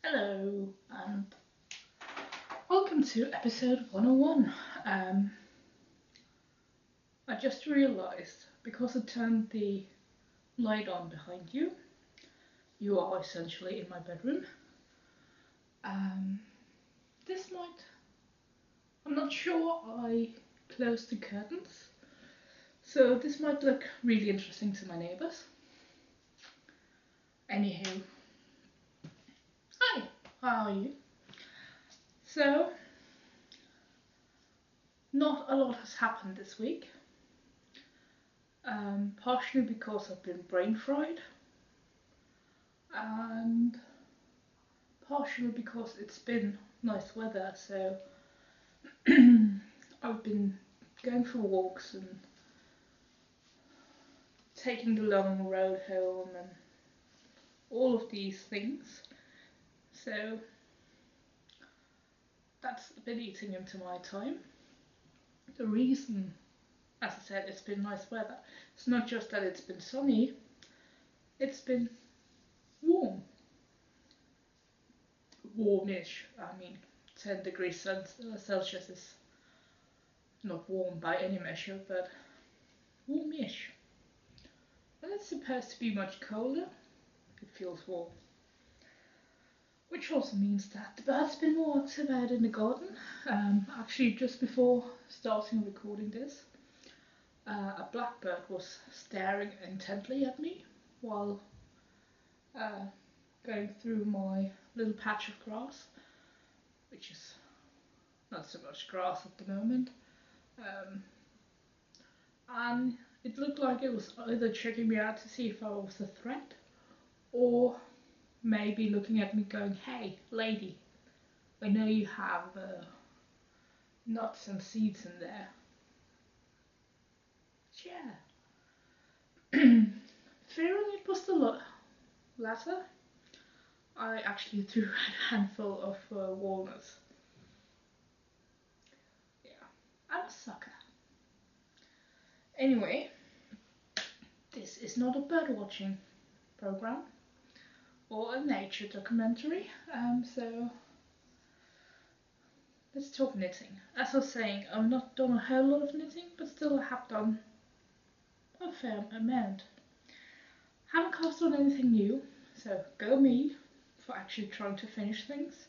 Hello and welcome to episode 101. I just realised because I turned the light on behind you, you are essentially in my bedroom. Um, this might, I'm not sure I closed the curtains, so this might look really interesting to my neighbours. Anywho, hi, how are you? So, not a lot has happened this week. Partially because I've been brain fried, and partially because it's been nice weather, so I've been going for walks and taking the long road home and all of these things. So that's been eating into my time. The reason, as I said, it's been nice weather. It's not just that it's been sunny, it's been warm. Warmish, I mean, 10 degrees Celsius is not warm by any measure, but warmish. And it's supposed to be much colder. It feels warm. Which also means that the bird's been more active out in the garden. Actually, just before starting recording this, a blackbird was staring intently at me while uh, going through my little patch of grass, which is not so much grass at the moment. Um, and it looked like it was either checking me out to see if I was a threat, or maybe looking at me going, "Hey, lady, I know you have nuts and seeds in there." Yeah. Fearing it was the latter, I actually threw a handful of walnuts. Yeah, I'm a sucker. Anyway, this is not a bird watching program or a nature documentary, so let's talk knitting. As I was saying, I've not done a whole lot of knitting, but still I have done a fair amount. Haven't cast on anything new, so go me for actually trying to finish things.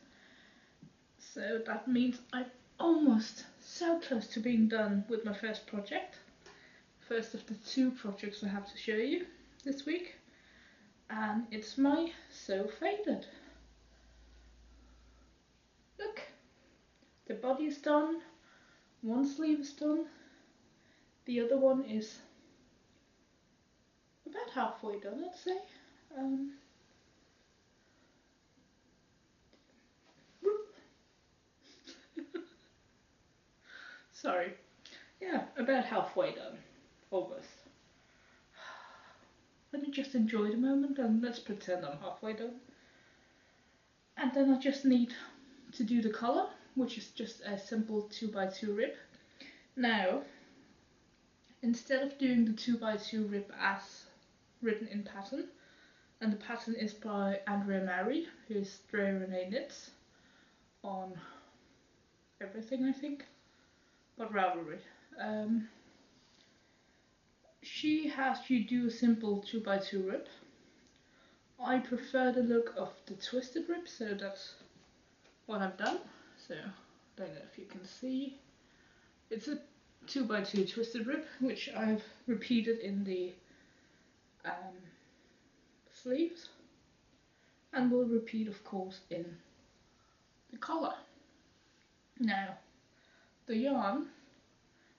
So that means I'm almost so close to being done with my first project. First of the two projects I have to show you this week. And it's my So Faded. Look, the body is done, one sleeve is done, the other one is about halfway done, I'd say. Um, Sorry. Yeah, about halfway done. Almost. Let me just enjoy the moment and let's pretend I'm halfway done. And then I just need to do the collar, which is just a simple 2x2 rib. Now, instead of doing the 2x2 rib as written in pattern, and the pattern is by Andrea Mowry, who's Dre Renee Knits on everything, I think, but Ravelry. She has you do a simple 2x2 rib. I prefer the look of the twisted rib, so that's what I've done. So, don't know if you can see. It's a 2x2 twisted rib, which I've repeated in the um, sleeves, and will repeat, of course, in the collar. Now, the yarn,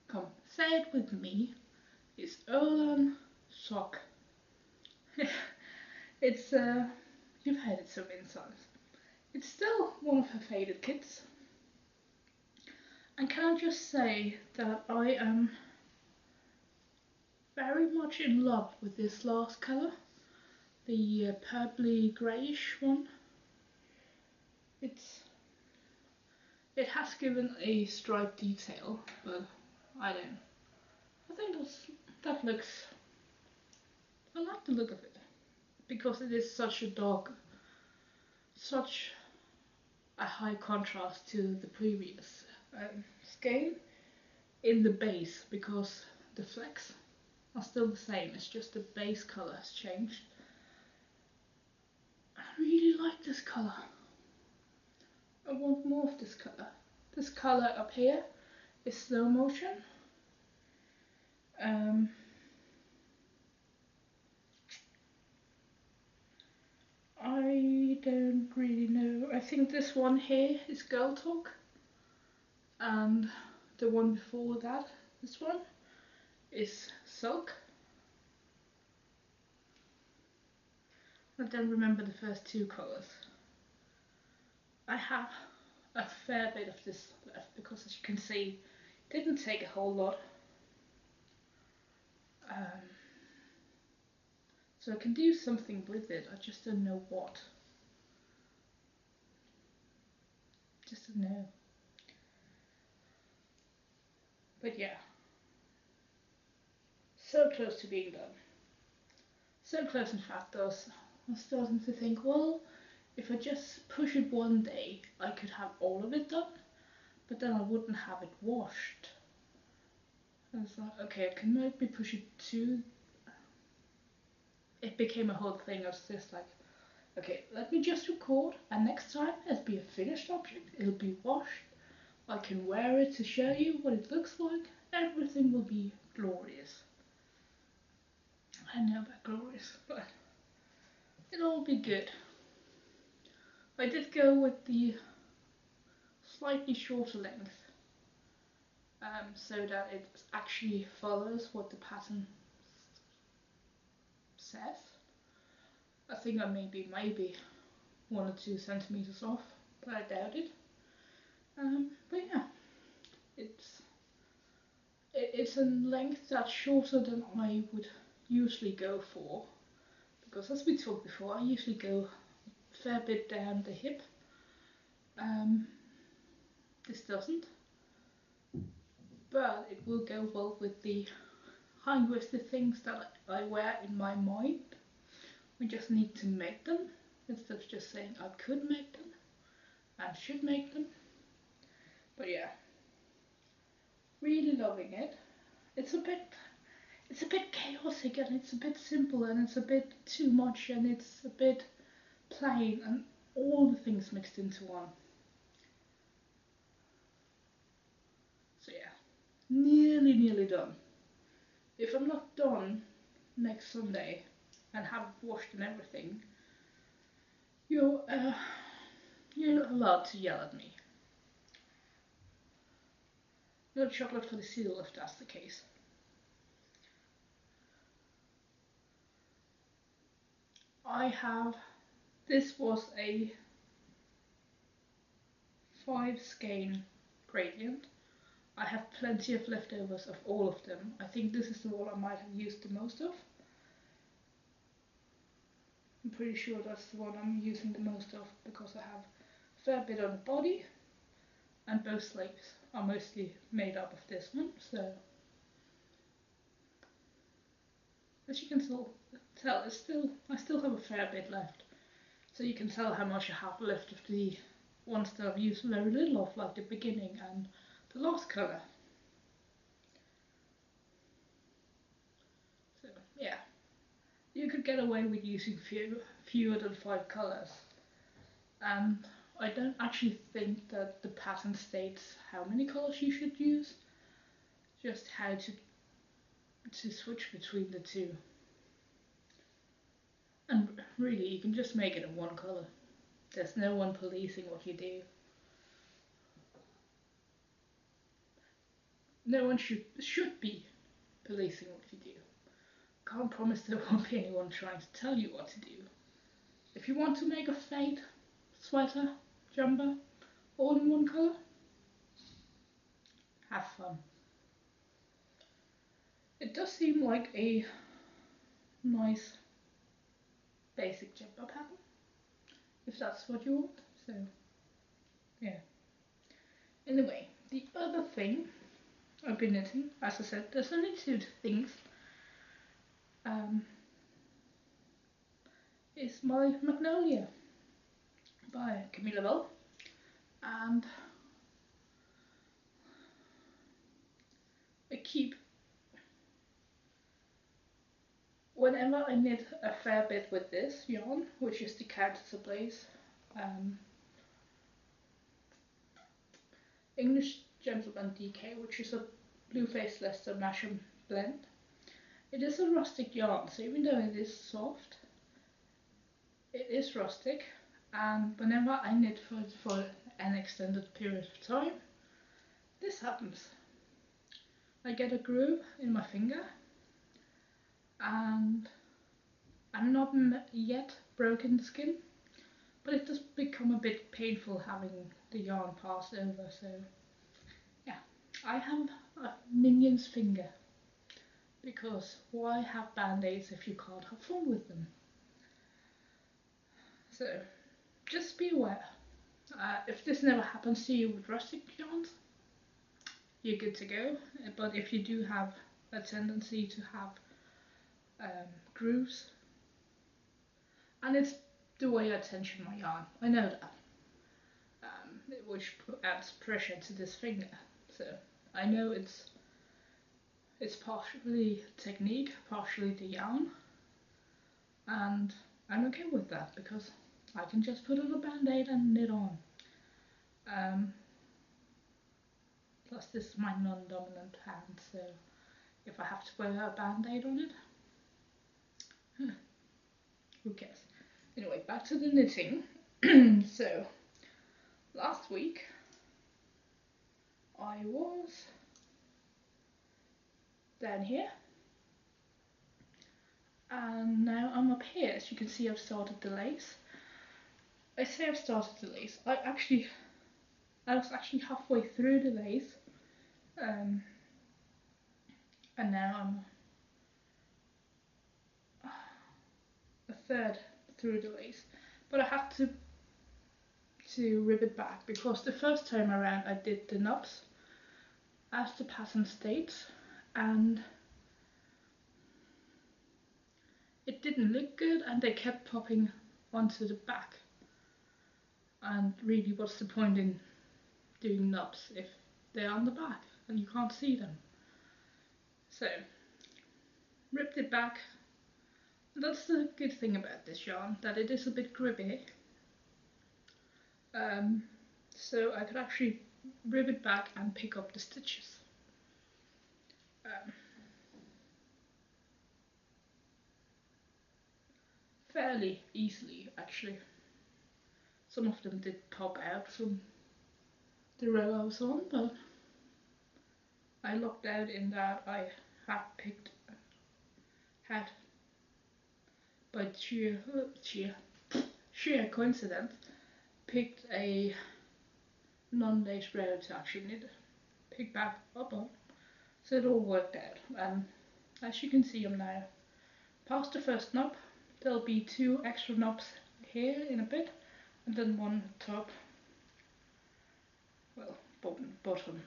come say it with me, is Ölan Sock. It's, you've heard it so many times. It's still one of her faded kits. And can I just say that I am very much in love with this last colour, the purpley greyish one. It has given a stripe detail, but I don't. I think that looks. I like the look of it because it is such a dark, such a high contrast to the previous skein in the base, because the flecks are still the same, it's just the base colour has changed. I really like this colour. I want more of this colour. This colour up here is slow motion. I don't really know. I think this one here is Girl Talk, and the one before that, this one, is Sulk. I don't remember the first two colours. I have a fair bit of this left because, as you can see, it didn't take a whole lot. So I can do something with it, I just don't know what. Just don't know. But yeah, so close to being done. So close, in fact, I was starting to think, well, if I just push it one day, I could have all of it done, but then I wouldn't have it washed. I was like, okay, I can maybe push it two. It became a whole thing. I was just like, okay, let me just record, and next time it'll be a finished object. It'll be washed. I can wear it to show you what it looks like. Everything will be glorious. I know about glorious, but it'll all be good. I did go with the slightly shorter length, so that it actually follows what the pattern says. I think I may be maybe 1 or 2 centimeters off, but I doubt it. But yeah, it's a length that's shorter than I would usually go for, because as we talked before, I usually go a fair bit down the hip. This doesn't, but it will go well with the high-waisted things that I wear in my mind. We just need to make them, instead of just saying I could make them and should make them. But yeah, really loving it. It's a bit chaotic, and it's a bit simple, and it's a bit too much, and it's a bit plain, and all the things mixed into one. So yeah, nearly done. If I'm not done next Sunday and have it washed and everything, you're allowed to yell at me. No chocolate for the seal if that's the case. This was a 5 skein gradient. I have plenty of leftovers of all of them. I think this is the one I might have used the most of. I'm pretty sure that's the one I'm using the most of, because I have a fair bit on the body, and both sleeves are mostly made up of this one, so as you can tell, I still have a fair bit left. So you can tell how much I have left of the ones that I've used very little of, like the beginning and the last colour. So yeah, you could get away with using fewer than 5 colours. And I don't actually think that the pattern states how many colours you should use, just how to switch between the two. And really, you can just make it in one colour. There's no one policing what you do. No one should be policing what you do. Can't promise there won't be anyone trying to tell you what to do. If you want to make a fade, sweater, jumper, all in one colour, have fun. It does seem like a nice basic jumper pattern, if that's what you want. So yeah. Anyway, the other thing I've been knitting, as I said, there's only 2 things, is my Magnolia by Camilla Vad. and I keep, whenever I knit a fair bit with this yarn, which is the Counter Blaze English Gentleman DK, which is a blue-faced Leicester Masham blend. It is a rustic yarn, so even though it is soft, it is rustic, and whenever I knit for an extended period of time, this happens. I get a groove in my finger, and I'm not yet broken the skin, but it does become a bit painful having the yarn pass over, so yeah, I have a minion's finger, because why have band-aids if you can't have fun with them? So just be aware. If this never happens to you with rustic yarns, you're good to go. But if you do have a tendency to have grooves, and it's the way I tension my yarn, I know that, which adds pressure to this finger. So I know it's partially technique, partially the yarn, and I'm okay with that because I can just put on a band-aid and knit on. Plus this is my non-dominant hand, so if I have to wear a band-aid on it, who cares? Anyway, back to the knitting. So last week I was down here, and now I'm up here. As you can see, I've started the lace. I say I've started the lace. I was actually halfway through the lace, and now I'm a third through the lace. But I had to rip it back because the first time around I did the knobs as the pattern states, and it didn't look good, and they kept popping onto the back. And really, what's the point in doing knobs if they're on the back and you can't see them? So ripped it back. That's the good thing about this yarn, that it is a bit grippy. So I could actually rip it back and pick up the stitches. Fairly easily, actually. Some of them did pop out from the row I was on, but I lucked out in that I had by sheer coincidence, picked a non-lace row to actually pick back up on. So it all worked out, and as you can see, I'm now past the first knob. There'll be 2 extra knobs here in a bit, and then one top, well, bottom.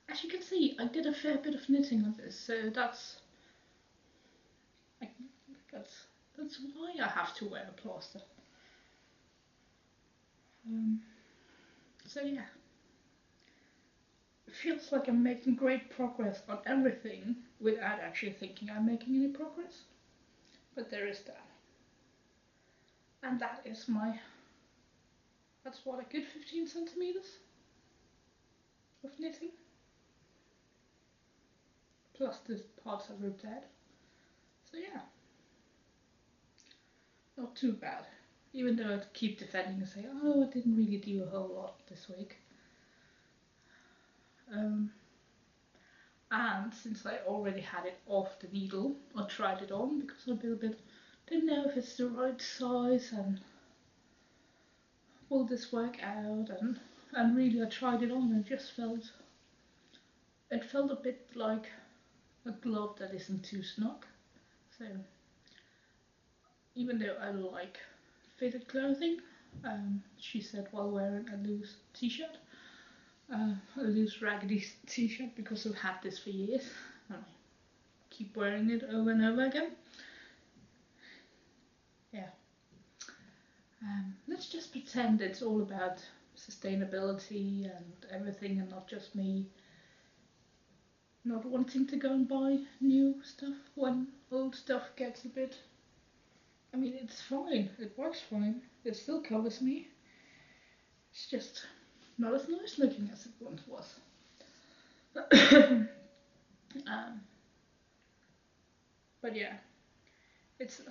As you can see, I did a fair bit of knitting on this, so that's why I have to wear a plaster. So yeah, it feels like I'm making great progress on everything without actually thinking I'm making any progress. But there is that. And that's what, a good 15 centimeters of knitting. Plus the parts I've ripped out. So yeah, not too bad. Even though I keep defending and say, oh, I didn't really do a whole lot this week. And since I already had it off the needle, I tried it on because I didn't know if it's the right size and will this work out, and really I tried it on and it felt a bit like a glove that isn't too snug. So even though I like fitted clothing, she said while wearing a loose t-shirt, a loose raggedy t-shirt, because I've had this for years and I keep wearing it over and over again. Yeah. Let's just pretend it's all about sustainability and everything, and not just me not wanting to go and buy new stuff when old stuff gets a bit. I mean, it's fine, it works fine, it still covers me. It's just not as nice looking as it once was. um, but yeah, it's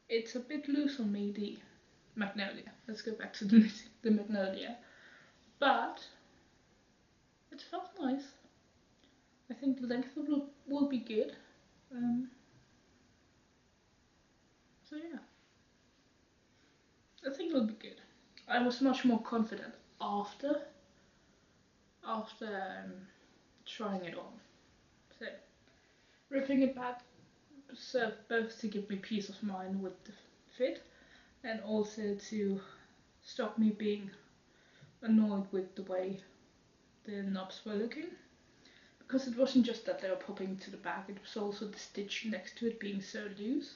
it's a bit loose on me, the Magnolia. Let's go back to the Magnolia. But it felt nice. I think the length will be good. Um, so yeah, I think it'll be good. I was much more confident after trying it on. So ripping it back served both to give me peace of mind with the fit and also to stop me being annoyed with the way the knobs were looking. Because it wasn't just that they were popping to the back, it was also the stitch next to it being so loose.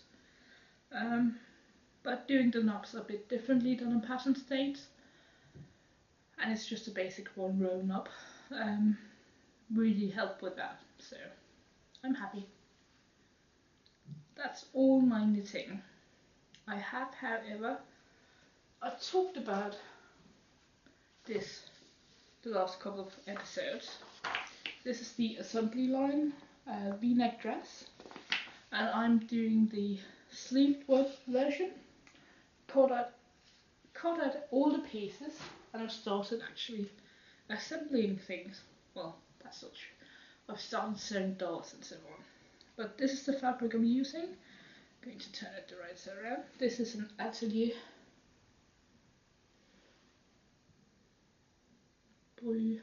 But doing the knobs a bit differently than in pattern states, and it's just a basic one row knob, really helped with that, so I'm happy. That's all my knitting. I have, however, I talked about this the last couple of episodes. This is the assembly line V-neck dress, and I'm doing the sleeved version. Cut out all the pieces, and I've started actually assembling things. Well, that's not true. I've started sewing darts and so on. But this is the fabric I'm using. I'm going to turn it the right side around. This is an Atelier Blue.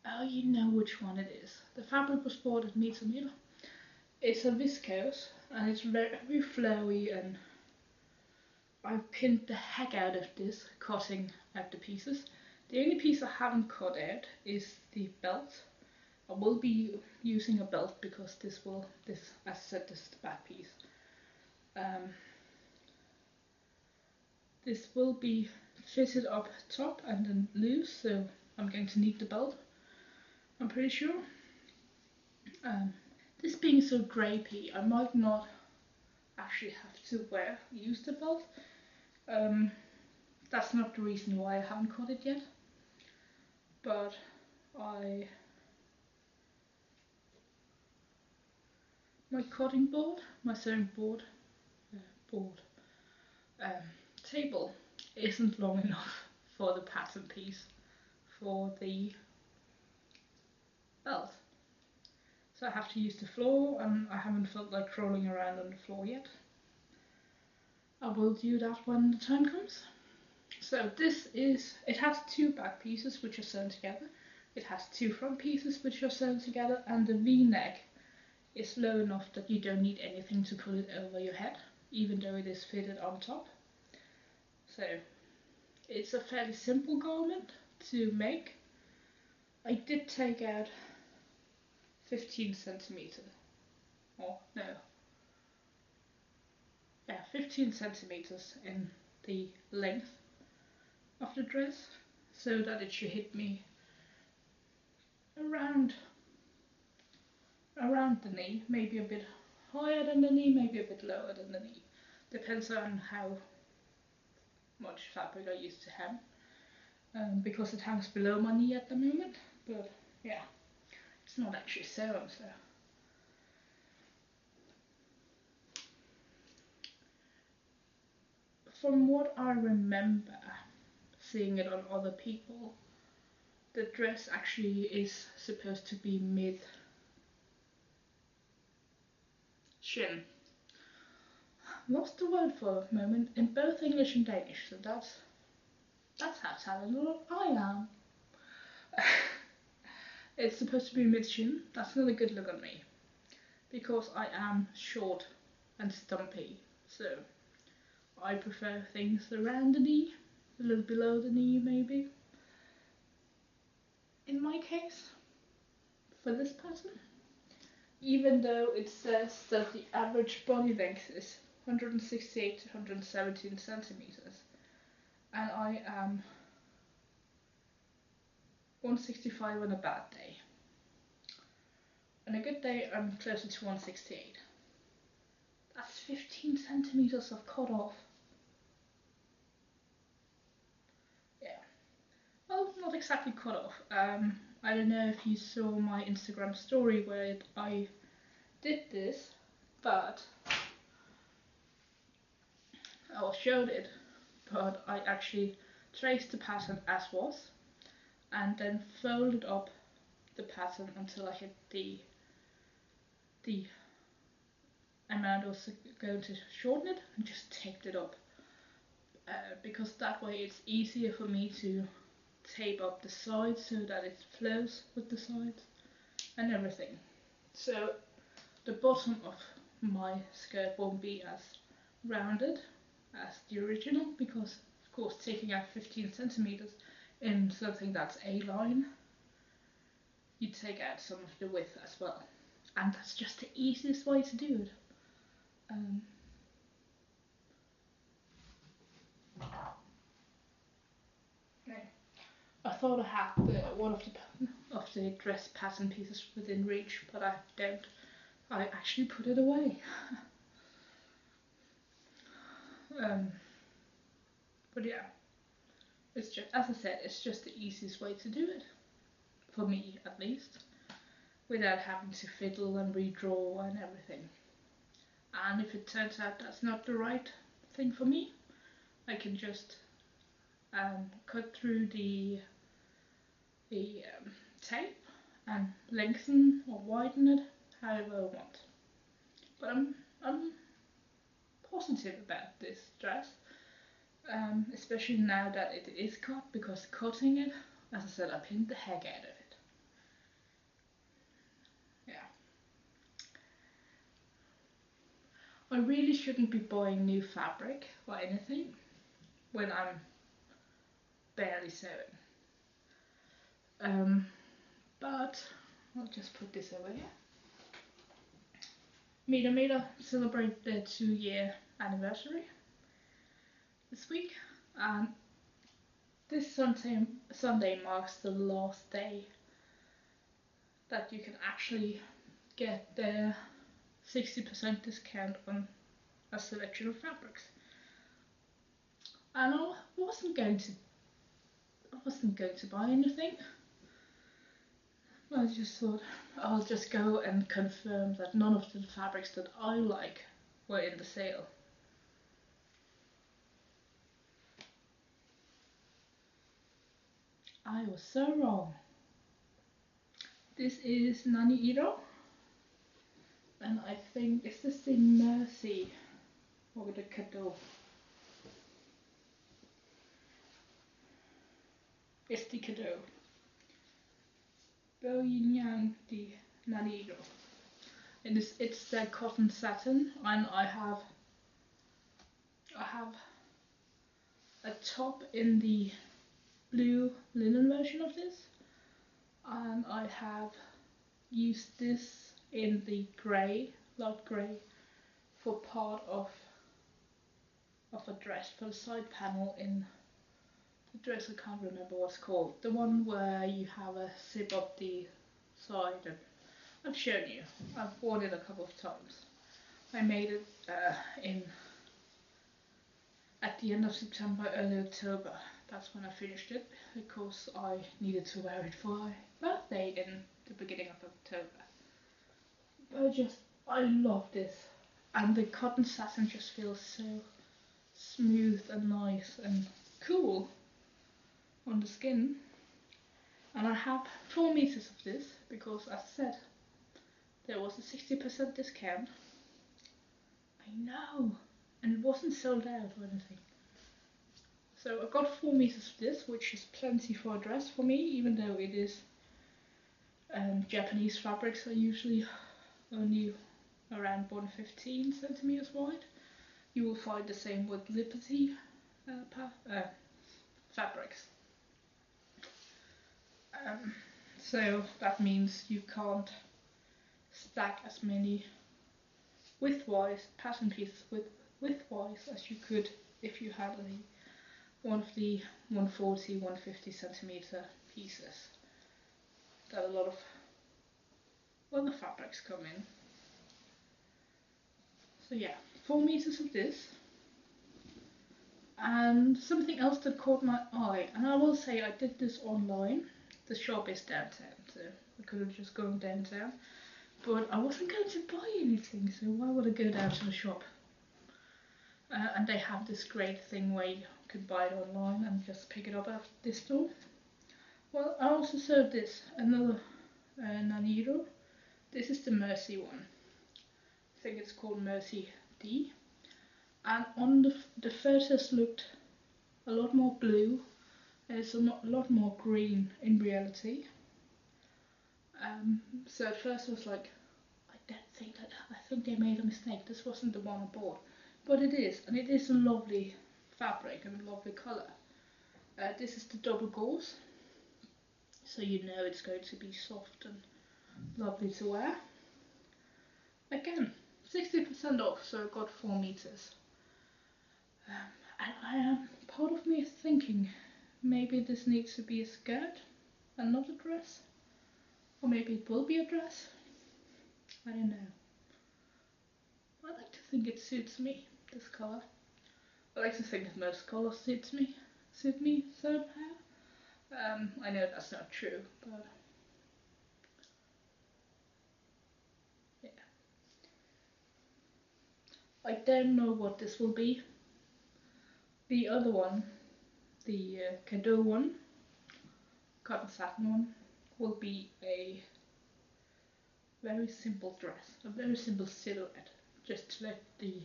Oh, you know which one it is. The fabric was bought at Meter Meal. It's a viscose and it's very flowy, and I've pinned the heck out of this, cutting out the pieces. The only piece I haven't cut out is the belt. I will be using a belt because this, as I said, this is the back piece. This will be fitted up top and then loose, so I'm going to need the belt, I'm pretty sure. This being so drapey, I might not actually have to use the belt. That's not the reason why I haven't cut it yet, but my cutting board, my sewing board, table isn't long enough for the pattern piece for the belt. So I have to use the floor, and I haven't felt like crawling around on the floor yet. I will do that when the time comes. So it has two back pieces which are sewn together. It has two front pieces which are sewn together, and the V-neck is low enough that you don't need anything to pull it over your head, even though it is fitted on top. So it's a fairly simple garment to make. I did take out 15 centimeters, or no, yeah, 15 centimeters in the length of the dress, so that it should hit me around the knee, maybe a bit higher than the knee, maybe a bit lower than the knee. Depends on how much fabric I use to hem, because it hangs below my knee at the moment, but yeah, it's not actually sewn, so. From what I remember seeing it on other people, the dress actually is supposed to be mid shin. Lost the word for a moment in both English and Danish, so that's how talented I am. It's supposed to be mid shin. That's not a good look on me, because I am short and stumpy, so I prefer things around the knee, a little below the knee maybe. In my case, for this pattern, even though it says that the average body length is 168 to 117 centimeters, and I am 165 on a bad day. On a good day, I'm closer to 168. That's 15 centimeters of cut off. Yeah. Well, not exactly cut off. I don't know if you saw my Instagram story where I did this, but I showed it. But I actually traced the pattern as was, and then folded up the pattern until I hit the amount I was going to shorten it, and just taped it up. Because that way it's easier for me to tape up the sides so that it flows with the sides and everything. So the bottom of my skirt won't be as rounded as the original, because of course taking out 15 centimeters in something that's A-line, you take out some of the width as well, and that's just the easiest way to do it. I thought I had one of the dress pattern pieces within reach, but I don't. I actually put it away. But yeah, it's just, as I said, it's just the easiest way to do it, for me at least, without having to fiddle and redraw and everything. And if it turns out that's not the right thing for me, I can just cut through the tape and lengthen or widen it however I want. But I'm positive about this dress, especially now that it is cut, because cutting it, as I said, I pinned the heck out of it. Yeah. I really shouldn't be buying new fabric or anything when I'm barely sewing. But I'll just put this over here. Meter celebrate their 2-year anniversary this week, and this Sunday marks the last day that you can actually get their 60% discount on a selection of fabrics. And I wasn't going to buy anything. I just thought I'll just go and confirm that none of the fabrics that I like were in the sale. I was so wrong. This is Nani Iro, and I think, is this the Mercy or the Cadeau? It's the Cadeau. Bo Yin Yang di Nani Iro. And it's the cotton satin, and I have a top in the blue linen version of this, and I have used this in the grey, light grey, for part of a dress, for the side panel in the dress. I can't remember what's called. The one where you have a zip up the side, and I've shown you. I've worn it a couple of times. I made it at the end of September, early October. That's when I finished it, because I needed to wear it for my birthday in the beginning of October. I love this, and the cotton satin just feels so smooth and nice and cool on the skin. And I have 4 meters of this, because as I said, there was a 60% discount. I know, and it wasn't sold out or anything. So I got 4 meters of this, which is plenty for a dress for me, even though it is Japanese fabrics are usually only around 115 centimeters wide. You will find the same with Liberty fabrics. So that means you can't stack as many width-wise pattern pieces as you could if you had one of the 140, 150 centimeter pieces that a lot of other fabrics come in. So yeah, 4 meters of this. And something else that caught my eye, and I will say I did this online. The shop is downtown, so I could have just gone downtown. But I wasn't going to buy anything, so why would I go down to the shop? And they have this great thing where you can buy it online and just pick it up at this store. Well, I also saw this, another Naniro. This is the Mercy one. I think it's called Mercy D. And on the photos looked a lot more blue, and it's a lot more green in reality. So at first I was like, I think they made a mistake. This wasn't the one I bought, but it is, and it is a lovely fabric and a lovely color. This is the double gauze, so you know it's going to be soft and lovely to wear. Again, 60% off, so I got 4 meters. And I am part of me is thinking maybe this needs to be a skirt and not a dress, or maybe it will be a dress. I don't know. I like to think it suits me, this colour. I like to think that most colours suit me somehow. I know that's not true, but yeah. I don't know what this will be. The other one, the Cadeau one, cotton satin one, will be a very simple dress, a very simple silhouette, just to let the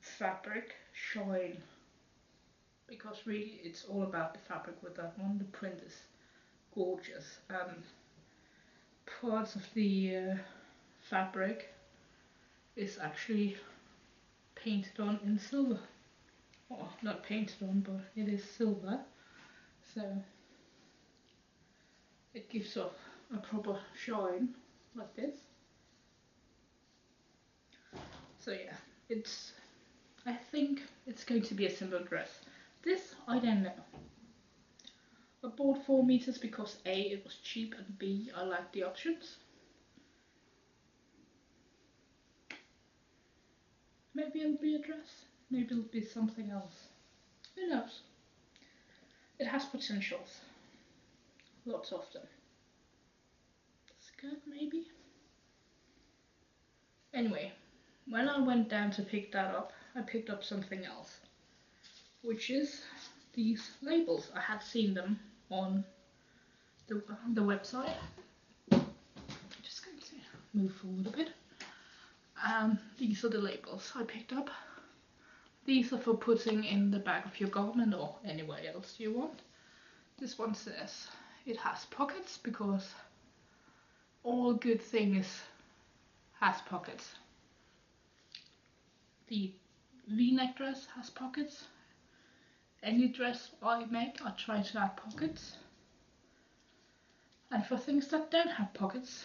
fabric shine, because really it's all about the fabric with that one. The print is gorgeous, and parts of the fabric is actually painted on in silver. Oh, not painted on, but it is silver, so it gives off a proper shine like this. So yeah, I think it's going to be a simple dress. This, I don't know. I bought 4 meters because A, it was cheap, and B, I like the options. Maybe it'll be a dress, maybe it'll be something else. Who knows? It has potentials. Lots of them. Skirt, maybe? Anyway, when I went down to pick that up, I picked up something else, which is these labels. I have seen them on the website. I'm just going to move forward a bit. These are the labels I picked up. These are for putting in the back of your garment or anywhere else you want. This one says it has pockets, because all good things has pockets. The V-neck dress has pockets. Any dress I make, I try to add pockets. And for things that don't have pockets,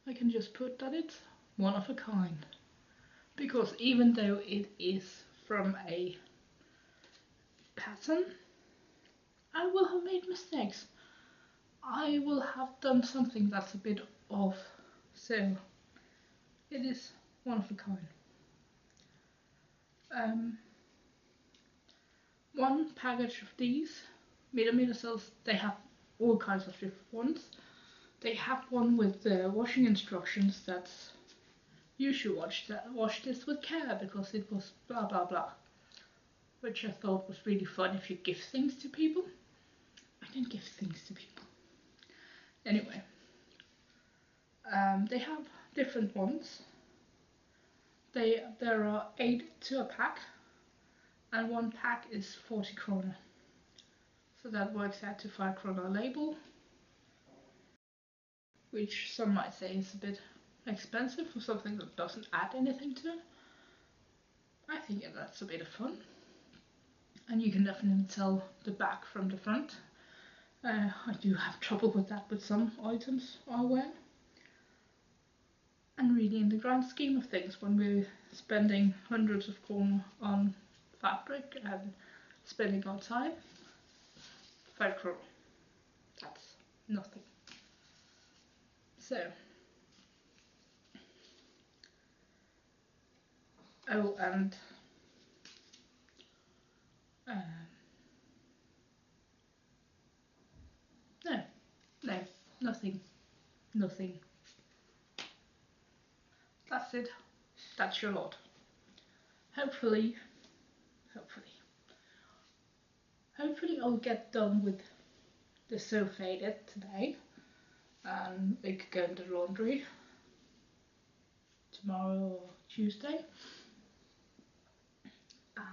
I can just put that it's one of a kind. Because even though it is from a pattern, I will have made mistakes. I will have done something that's a bit off, so it is one of a kind. One package of these millimeter cells, they have all kinds of different ones. They have one with washing instructions that's you should wash this with care because it was blah blah blah, which I thought was really fun if you give things to people. I don't give things to people. Anyway, they have different ones. There are 8 to a pack, and one pack is 40 krona. So that works out to 5 krona a label, which some might say is a bit expensive for something that doesn't add anything to it. I think that's a bit of fun, and you can definitely tell the back from the front. I do have trouble with that with some items I wear. And really, in the grand scheme of things, when we're spending hundreds of kroner on fabric and spending our time, 5 kroner, that's nothing. So, oh, and no, nothing. That's it. That's your lot. Hopefully, I'll get done with the So Faded today, and we could go into laundry tomorrow or Tuesday,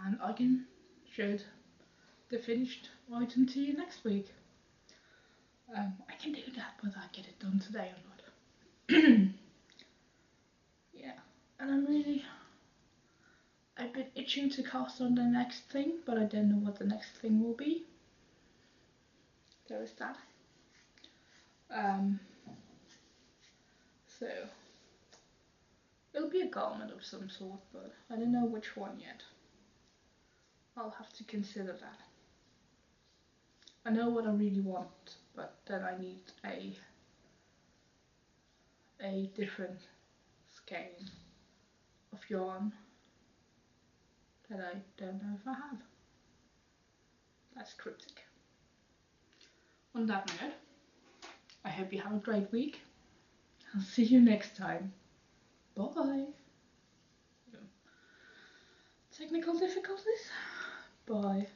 and I can show the finished item to you next week. I can do that, whether I get it done today or not. Yeah, and I've been itching to cast on the next thing, but I don't know what the next thing will be. There is that. So it'll be a garment of some sort, but I don't know which one yet. I'll have to consider that. I know what I really want, but then I need a different skein of yarn that I don't know if I have. That's cryptic. On that note, I hope you have a great week. I'll see you next time. Bye. Technical difficulties? Bye.